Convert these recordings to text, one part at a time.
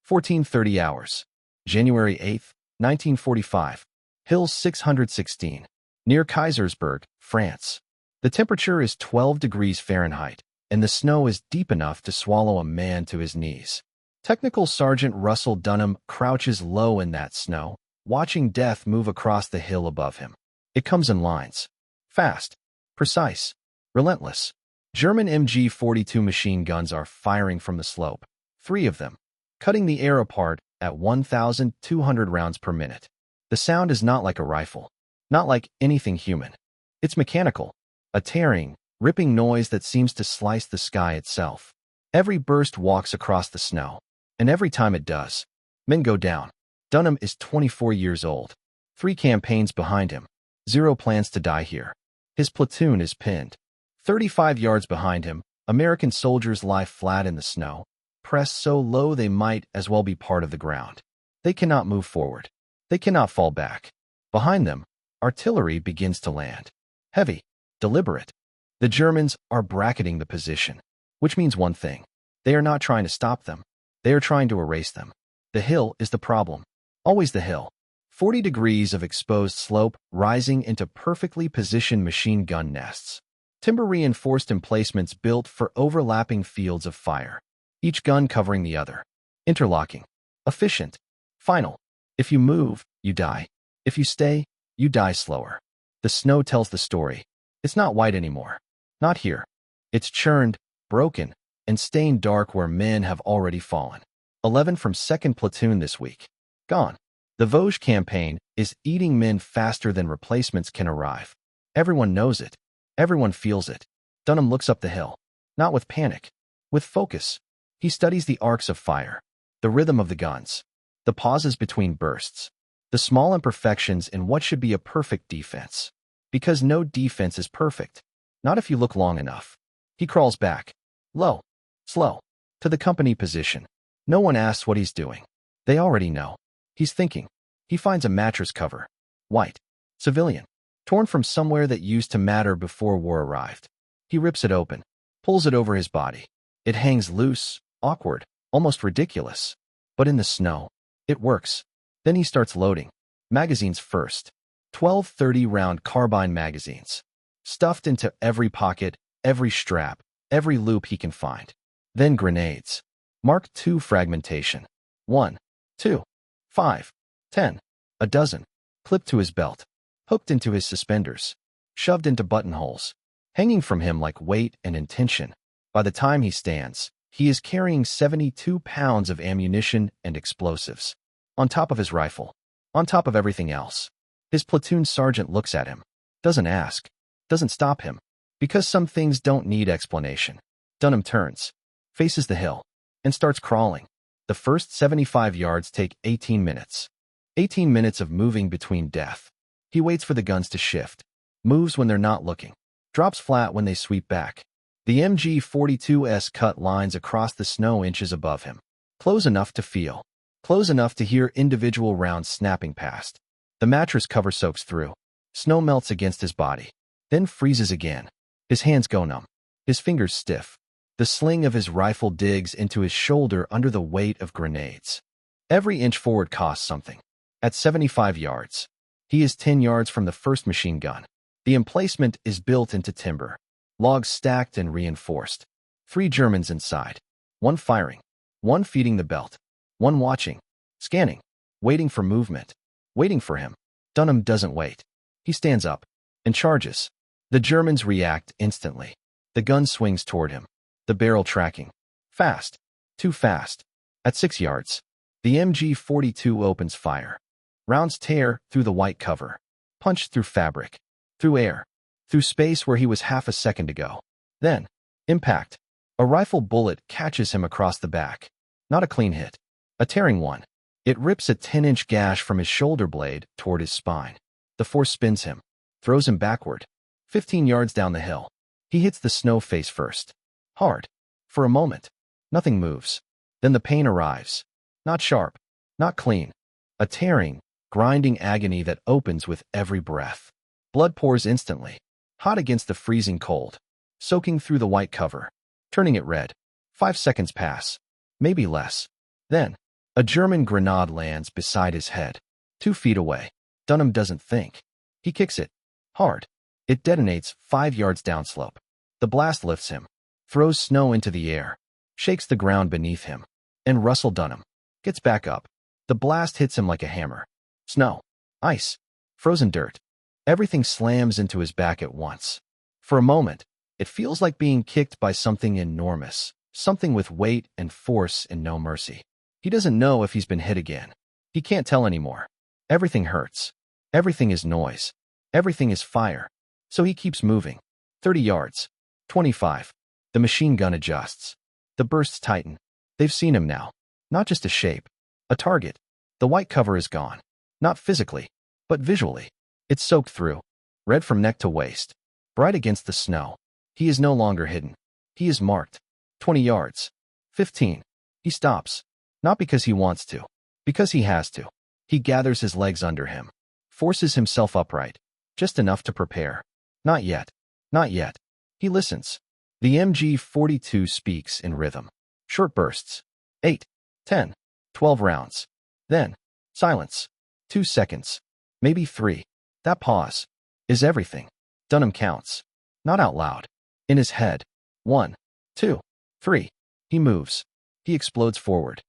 14:30 hours. January 8th, 1945. Hills 616. Near Kaisersberg, France. The temperature is 12 degrees Fahrenheit, and the snow is deep enough to swallow a man to his knees. Technical Sergeant Russell Dunham crouches low in that snow, watching death move across the hill above him. It comes in lines. Fast, precise, relentless. German MG-42 machine guns are firing from the slope, 3 of them, cutting the air apart at 1,200 rounds per minute. The sound is not like a rifle, not like anything human. It's mechanical, a tearing, ripping noise that seems to slice the sky itself. Every burst walks across the snow, and every time it does, men go down. Dunham is 24 years old, 3 campaigns behind him, 0 plans to die here. His platoon is pinned. 35 yards behind him, American soldiers lie flat in the snow, pressed so low they might as well be part of the ground. They cannot move forward. They cannot fall back. Behind them, artillery begins to land. Heavy, deliberate. The Germans are bracketing the position, which means one thing. They are not trying to stop them. They are trying to erase them. The hill is the problem. Always the hill. 40 degrees of exposed slope rising into perfectly positioned machine gun nests. Timber-reinforced emplacements built for overlapping fields of fire. Each gun covering the other. Interlocking. Efficient. Final. If you move, you die. If you stay, you die slower. The snow tells the story. It's not white anymore. Not here. It's churned, broken, and stained dark where men have already fallen. 11 from 2nd Platoon this week. Gone. The Vosges campaign is eating men faster than replacements can arrive. Everyone knows it. Everyone feels it. Dunham looks up the hill. Not with panic. With focus. He studies the arcs of fire. The rhythm of the guns. The pauses between bursts. The small imperfections in what should be a perfect defense. Because no defense is perfect. Not if you look long enough. He crawls back. Low. Slow. To the company position. No one asks what he's doing. They already know. He's thinking. He finds a mattress cover. White. Civilian. Torn from somewhere that used to matter before war arrived. He rips it open. Pulls it over his body. It hangs loose, awkward, almost ridiculous. But in the snow, it works. Then he starts loading. Magazines first. 12 30-round carbine magazines. Stuffed into every pocket, every strap, every loop he can find. Then grenades. Mark II fragmentation. 1, 2, 5, 10, a dozen. Clipped to his belt. Hooked into his suspenders. Shoved into buttonholes. Hanging from him like weight and intention. By the time he stands, he is carrying 72 pounds of ammunition and explosives. On top of his rifle. On top of everything else. His platoon sergeant looks at him. Doesn't ask. Doesn't stop him. Because some things don't need explanation. Dunham turns. Faces the hill. And starts crawling. The first 75 yards take 18 minutes. 18 minutes of moving between death. He waits for the guns to shift. Moves when they're not looking. Drops flat when they sweep back. The MG-42's cut lines across the snow inches above him. Close enough to feel. Close enough to hear individual rounds snapping past. The mattress cover soaks through. Snow melts against his body. Then freezes again. His hands go numb. His fingers stiff. The sling of his rifle digs into his shoulder under the weight of grenades. Every inch forward costs something. At 75 yards. He is 10 yards from the first machine gun. The emplacement is built into timber. Logs stacked and reinforced. 3 Germans inside. 1 firing. 1 feeding the belt. 1 watching. Scanning. Waiting for movement. Waiting for him. Dunham doesn't wait. He stands up. And charges. The Germans react instantly. The gun swings toward him. The barrel tracking. Fast. Too fast. At 6 yards. The MG-42 opens fire. Rounds tear through the white cover. Punch through fabric. Through air. Through space where he was half a second ago. Then, impact. A rifle bullet catches him across the back. Not a clean hit. A tearing one. It rips a 10-inch gash from his shoulder blade toward his spine. The force spins him. Throws him backward. 15 yards down the hill. He hits the snow face first. Hard. For a moment. Nothing moves. Then the pain arrives. Not sharp. Not clean. A tearing, grinding agony that opens with every breath. Blood pours instantly. Hot against the freezing cold. Soaking through the white cover. Turning it red. 5 seconds pass. Maybe less. Then, A German grenade lands beside his head, 2 feet away. Dunham doesn't think. He kicks it. Hard. It detonates 5 yards downslope. The blast lifts him, throws snow into the air, shakes the ground beneath him, and Russell Dunham gets back up. The blast hits him like a hammer. Snow, ice, frozen dirt. Everything slams into his back at once. For a moment, it feels like being kicked by something enormous, something with weight and force and no mercy. He doesn't know if he's been hit again. He can't tell anymore. Everything hurts. Everything is noise. Everything is fire. So he keeps moving. 30 yards. 25. The machine gun adjusts. The bursts tighten. They've seen him now. Not just a shape. A target. The white cover is gone. Not physically, but visually. It's soaked through. Red from neck to waist. Bright against the snow. He is no longer hidden. He is marked. 20 yards. 15. He stops. Not because he wants to. Because he has to. He gathers his legs under him. Forces himself upright. Just enough to prepare. Not yet. Not yet. He listens. The MG-42 speaks in rhythm. Short bursts. 8, 10, 12 rounds. Then, silence. 2 seconds. Maybe 3. That pause is everything. Dunham counts. Not out loud. In his head. 1, 2, 3. He moves. He explodes forward.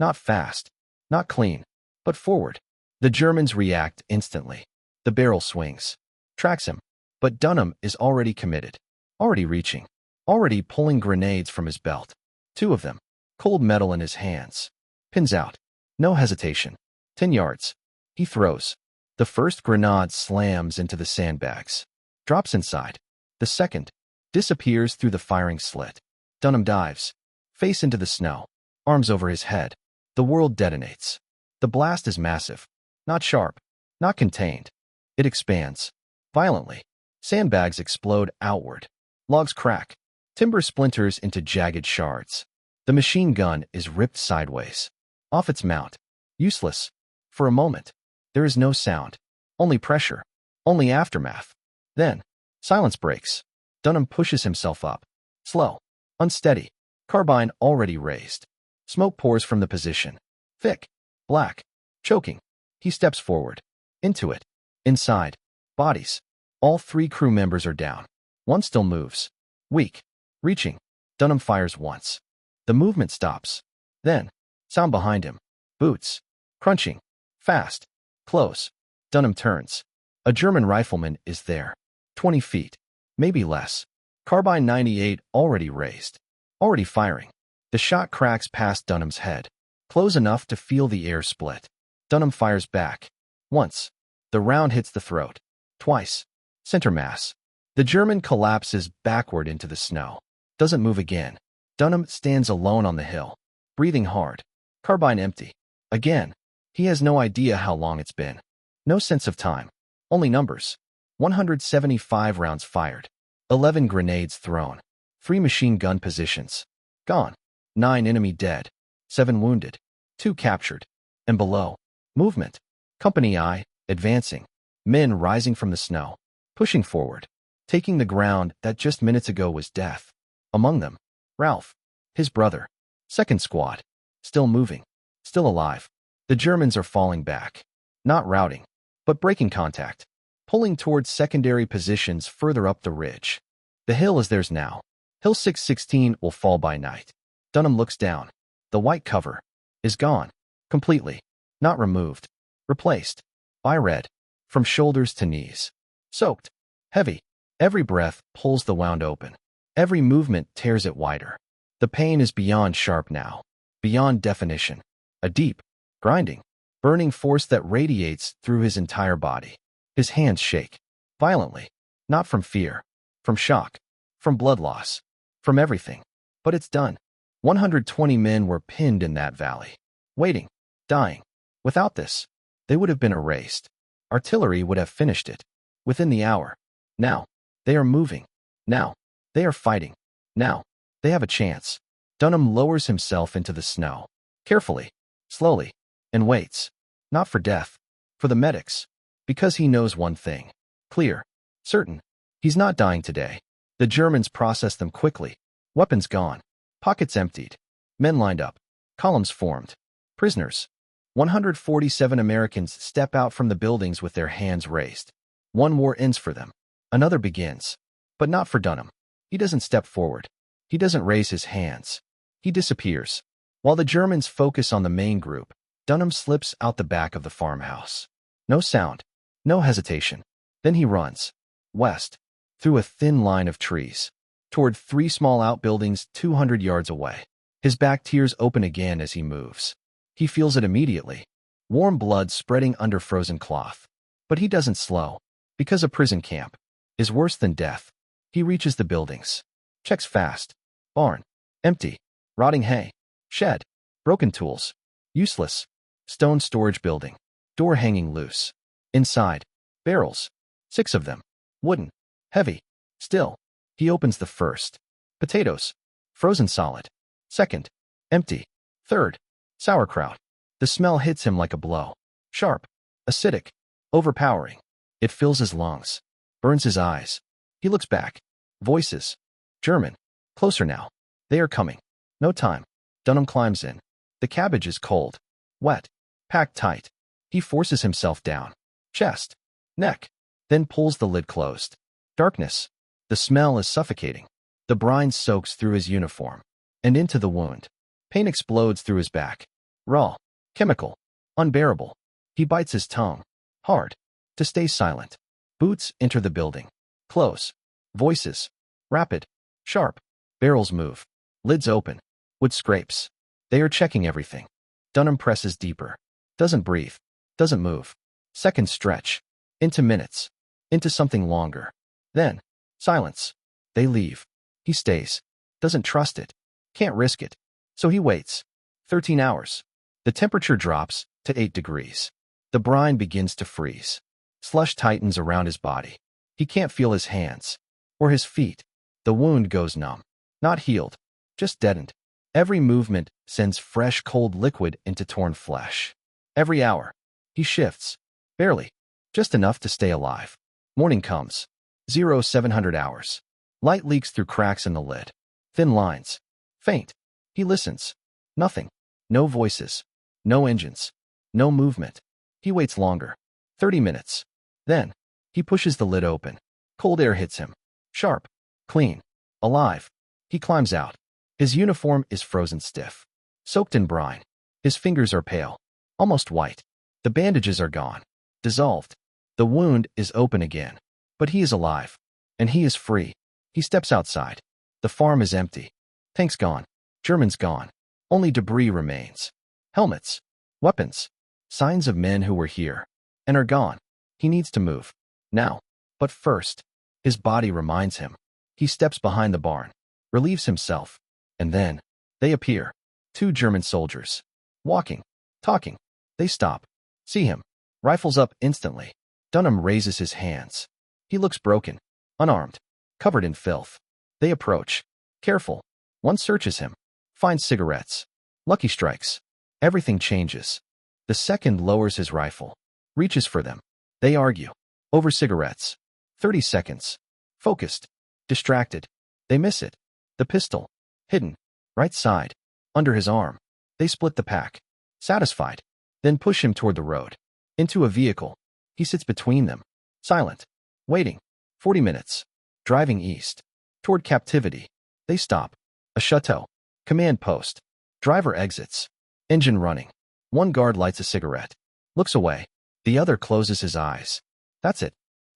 Not fast. Not clean. But forward. The Germans react instantly. The barrel swings. Tracks him. But Dunham is already committed. Already reaching. Already pulling grenades from his belt. 2 of them. Cold metal in his hands. Pins out. No hesitation. 10 yards. He throws. The first grenade slams into the sandbags. Drops inside. The second disappears through the firing slit. Dunham dives. Face into the snow. Arms over his head. The world detonates. The blast is massive. Not sharp. Not contained. It expands. Violently. Sandbags explode outward. Logs crack. Timber splinters into jagged shards. The machine gun is ripped sideways. Off its mount. Useless. For a moment. There is no sound. Only pressure. Only aftermath. Then, silence breaks. Dunham pushes himself up. Slow. Unsteady. Carbine already raised. Smoke pours from the position. Thick. Black. Choking. He steps forward. Into it. Inside. Bodies. All 3 crew members are down. One still moves. Weak. Reaching. Dunham fires once. The movement stops. Then, sound behind him. Boots. Crunching. Fast. Close. Dunham turns. A German rifleman is there. 20 feet. Maybe less. Carbine 98 already raised. Already firing. The shot cracks past Dunham's head. Close enough to feel the air split. Dunham fires back. Once. The round hits the throat. Twice. Center mass. The German collapses backward into the snow. Doesn't move again. Dunham stands alone on the hill. Breathing hard. Carbine empty. Again. He has no idea how long it's been. No sense of time. Only numbers. 175 rounds fired. 11 grenades thrown. 3 machine gun positions. Gone. 9 enemy dead. 7 wounded. 2 captured. And below. Movement. Company I, advancing. Men rising from the snow. Pushing forward. Taking the ground that just minutes ago was death. Among them, Ralph. His brother. Second squad. Still moving. Still alive. The Germans are falling back. Not routing, but breaking contact. Pulling towards secondary positions further up the ridge. The hill is theirs now. Hill 616 will fall by night. Dunham looks down. The white cover is gone. Completely. Not removed. Replaced. By red. From shoulders to knees. Soaked. Heavy. Every breath pulls the wound open. Every movement tears it wider. The pain is beyond sharp now. Beyond definition. A deep, grinding, burning force that radiates through his entire body. His hands shake. Violently. Not from fear. From shock. From blood loss. From everything. But it's done. 120 men were pinned in that valley. Waiting. Dying. Without this, they would have been erased. Artillery would have finished it. Within the hour. Now, they are moving. Now, they are fighting. Now, they have a chance. Dunham lowers himself into the snow. Carefully. Slowly. And waits. Not for death. For the medics. Because he knows one thing. Clear. Certain. He's not dying today. The Germans process them quickly. Weapons gone. Pockets emptied. Men lined up. Columns formed. Prisoners. 147 Americans step out from the buildings with their hands raised. One war ends for them. Another begins. But not for Dunham. He doesn't step forward. He doesn't raise his hands. He disappears. While the Germans focus on the main group, Dunham slips out the back of the farmhouse. No sound. No hesitation. Then he runs. West. Through a thin line of trees. Toward 3 small outbuildings 200 yards away. His back tears open again as he moves. He feels it immediately. Warm blood spreading under frozen cloth. But he doesn't slow. Because a prison camp is worse than death. He reaches the buildings. Checks fast. Barn. Empty. Rotting hay. Shed. Broken tools. Useless. Stone storage building. Door hanging loose. Inside. Barrels. 6 of them. Wooden. Heavy. Still. He opens the first. Potatoes. Frozen solid. Second. Empty. Third. Sauerkraut. The smell hits him like a blow. Sharp. Acidic. Overpowering. It fills his lungs. Burns his eyes. He looks back. Voices. German. Closer now. They are coming. No time. Dunham climbs in. The cabbage is cold. Wet. Packed tight. He forces himself down. Chest. Neck. Then pulls the lid closed. Darkness. The smell is suffocating. The brine soaks through his uniform. And into the wound. Pain explodes through his back. Raw. Chemical. Unbearable. He bites his tongue. Hard. To stay silent. Boots enter the building. Close. Voices. Rapid. Sharp. Barrels move. Lids open. Wood scrapes. They are checking everything. Dunham presses deeper. Doesn't breathe. Doesn't move. Seconds stretch. Into minutes. Into something longer. Then. Silence. They leave. He stays. Doesn't trust it. Can't risk it. So he waits. 13 hours. The temperature drops to 8 degrees. The brine begins to freeze. Slush tightens around his body. He can't feel his hands. Or his feet. The wound goes numb. Not healed. Just deadened. Every movement sends fresh cold liquid into torn flesh. Every hour. He shifts. Barely. Just enough to stay alive. Morning comes. 0700 hours. Light leaks through cracks in the lid. Thin lines. Faint. He listens. Nothing. No voices. No engines. No movement. He waits longer. 30 minutes. Then, he pushes the lid open. Cold air hits him. Sharp. Clean. Alive. He climbs out. His uniform is frozen stiff. Soaked in brine. His fingers are pale. Almost white. The bandages are gone. Dissolved. The wound is open again. But he is alive. And he is free. He steps outside. The farm is empty. Tanks gone. Germans gone. Only debris remains. Helmets. Weapons. Signs of men who were here. And are gone. He needs to move. Now. But first. His body reminds him. He steps behind the barn. Relieves himself. And then. They appear. 2 German soldiers. Walking. Talking. They stop. See him. Rifles up instantly. Dunham raises his hands. He looks broken. Unarmed. Covered in filth. They approach. Careful. One searches him. Finds cigarettes. Lucky strikes. Everything changes. The second lowers his rifle. Reaches for them. They argue. Over cigarettes. 30 seconds. Focused. Distracted. They miss it. The pistol. Hidden. Right side. Under his arm. They split the pack. Satisfied. Then push him toward the road. Into a vehicle. He sits between them. Silent. Waiting. 40 minutes. Driving east. Toward captivity. They stop. A chateau. Command post. Driver exits. Engine running. One guard lights a cigarette. Looks away. The other closes his eyes. That's it.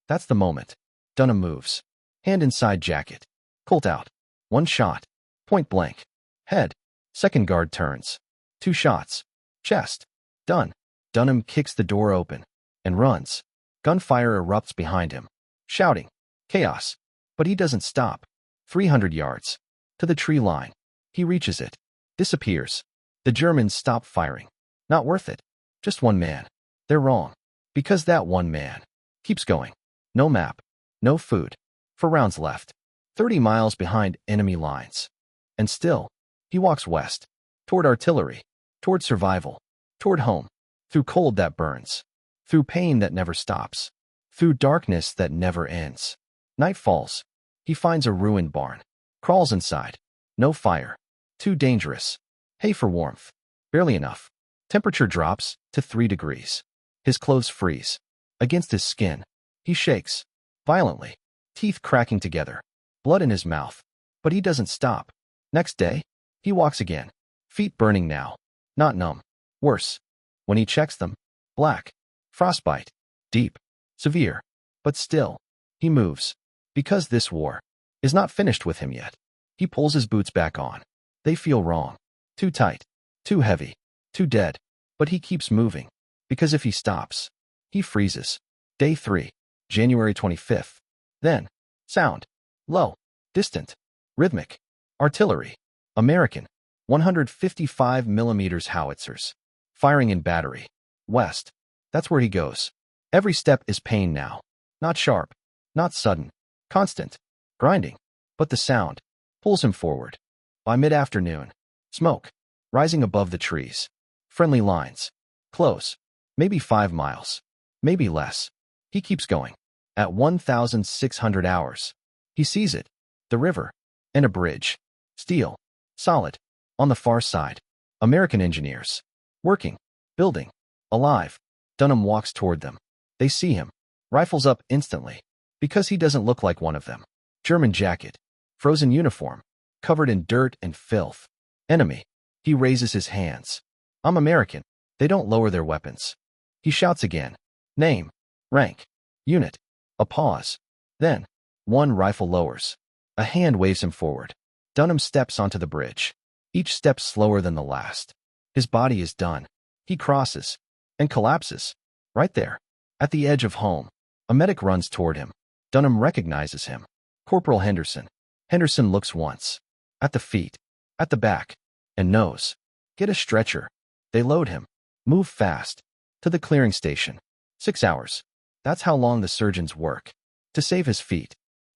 That's the moment. Dunham moves. Hand inside jacket. Colt out. One shot. Point blank. Head. Second guard turns. 2 shots. Chest. Done. Dunham kicks the door open. And runs. Gunfire erupts behind him. Shouting. Chaos. But he doesn't stop. 300 yards. To the tree line. He reaches it. Disappears. The Germans stop firing. Not worth it. Just one man. They're wrong. Because that one man keeps going. No map. No food. 4 rounds left. 30 miles behind enemy lines. And still, he walks west. Toward artillery. Toward survival. Toward home. Through cold that burns. Through pain that never stops. Through darkness that never ends. Night falls. He finds a ruined barn. Crawls inside. No fire. Too dangerous. Hay for warmth. Barely enough. Temperature drops to 3 degrees. His clothes freeze. Against his skin, he shakes violently, teeth cracking together, blood in his mouth. But he doesn't stop. Next day, he walks again. Feet burning now. Not numb. Worse. When he checks them, black. Frostbite. Deep. Severe. But still, he moves. Because this war is not finished with him yet. He pulls his boots back on. They feel wrong. Too tight. Too heavy. Too dead. But he keeps moving. Because if he stops, he freezes. Day 3, January 25th. Then, sound. Low. Distant. Rhythmic. Artillery. American. 155 millimeters howitzers. Firing in battery. West. That's where he goes. Every step is pain now. Not sharp. Not sudden. Constant. Grinding. But the sound pulls him forward. By mid-afternoon, smoke rising above the trees. Friendly lines. Close. Maybe 5 miles. Maybe less. He keeps going. At 1,600 hours. He sees it. The river. And a bridge. Steel. Solid. On the far side. American engineers. Working. Building. Alive. Dunham walks toward them. They see him. Rifles up instantly. Because he doesn't look like one of them. German jacket. Frozen uniform. Covered in dirt and filth. Enemy. He raises his hands. I'm American. They don't lower their weapons. He shouts again. Name. Rank. Unit. A pause. Then, one rifle lowers. A hand waves him forward. Dunham steps onto the bridge. Each step slower than the last. His body is done. He crosses. And collapses. Right there. At the edge of home. A medic runs toward him. Dunham recognizes him. Corporal Henderson. Henderson looks once. At the feet. At the back. And knows. Get a stretcher. They load him. Move fast. To the clearing station. 6 hours. That's how long the surgeons work. To save his feet.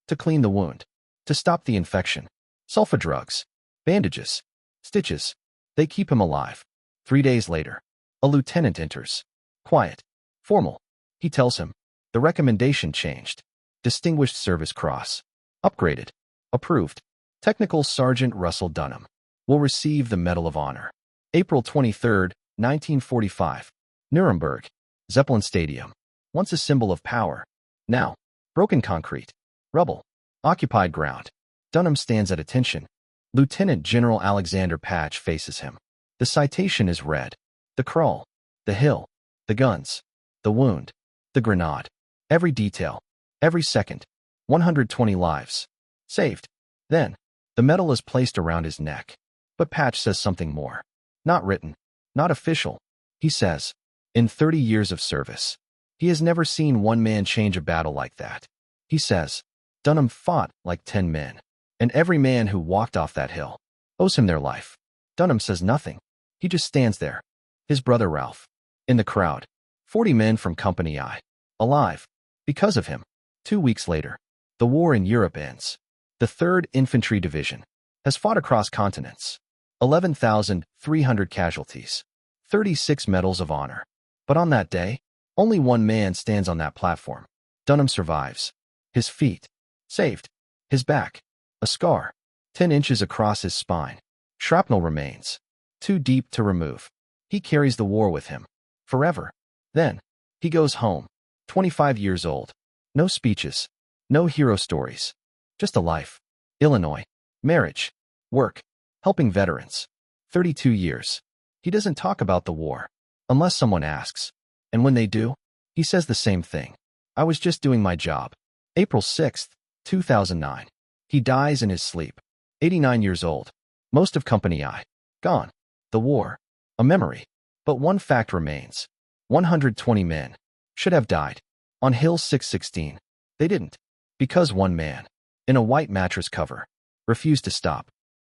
To clean the wound. To stop the infection. Sulfa drugs. Bandages. Stitches. They keep him alive. 3 days later. A lieutenant enters. Quiet. Formal. He tells him. The recommendation changed. Distinguished Service Cross. Upgraded. Approved. Technical Sergeant Russell Dunham will receive the Medal of Honor. April 23, 1945. Nuremberg. Zeppelin Stadium. Once a symbol of power. Now, broken concrete. Rubble. Occupied ground. Dunham stands at attention. Lieutenant General Alexander Patch faces him. The citation is read. The crawl. The hill. The guns. The wound. The grenade. Every detail. Every second. 120 lives. Saved. Then, the medal is placed around his neck. But Patch says something more. Not written. Not official. He says, in 30 years of service, he has never seen one man change a battle like that. He says, Dunham fought like 10 men. And every man who walked off that hill owes him their life. Dunham says nothing. He just stands there. His brother Ralph. In the crowd. 40 men from Company I. Alive. Because of him. 2 weeks later. The war in Europe ends. The 3rd Infantry Division has fought across continents. 11,300 casualties. 36 medals of honor. But on that day, only one man stands on that platform. Dunham survives. His feet. Saved. His back. A scar. 10 inches across his spine. Shrapnel remains. Too deep to remove. He carries the war with him. Forever. Then, he goes home. 25 years old. No speeches. No hero stories. Just a life. Illinois. Marriage. Work. Helping veterans. 32 years. He doesn't talk about the war. Unless someone asks. And when they do, he says the same thing. I was just doing my job. April 6, 2009. He dies in his sleep. 89 years old. Most of Company I. Gone. The war. A memory. But one fact remains. 120 men should have died. On Hill 616. They didn't. Because one man, in a white mattress cover, refused to stop.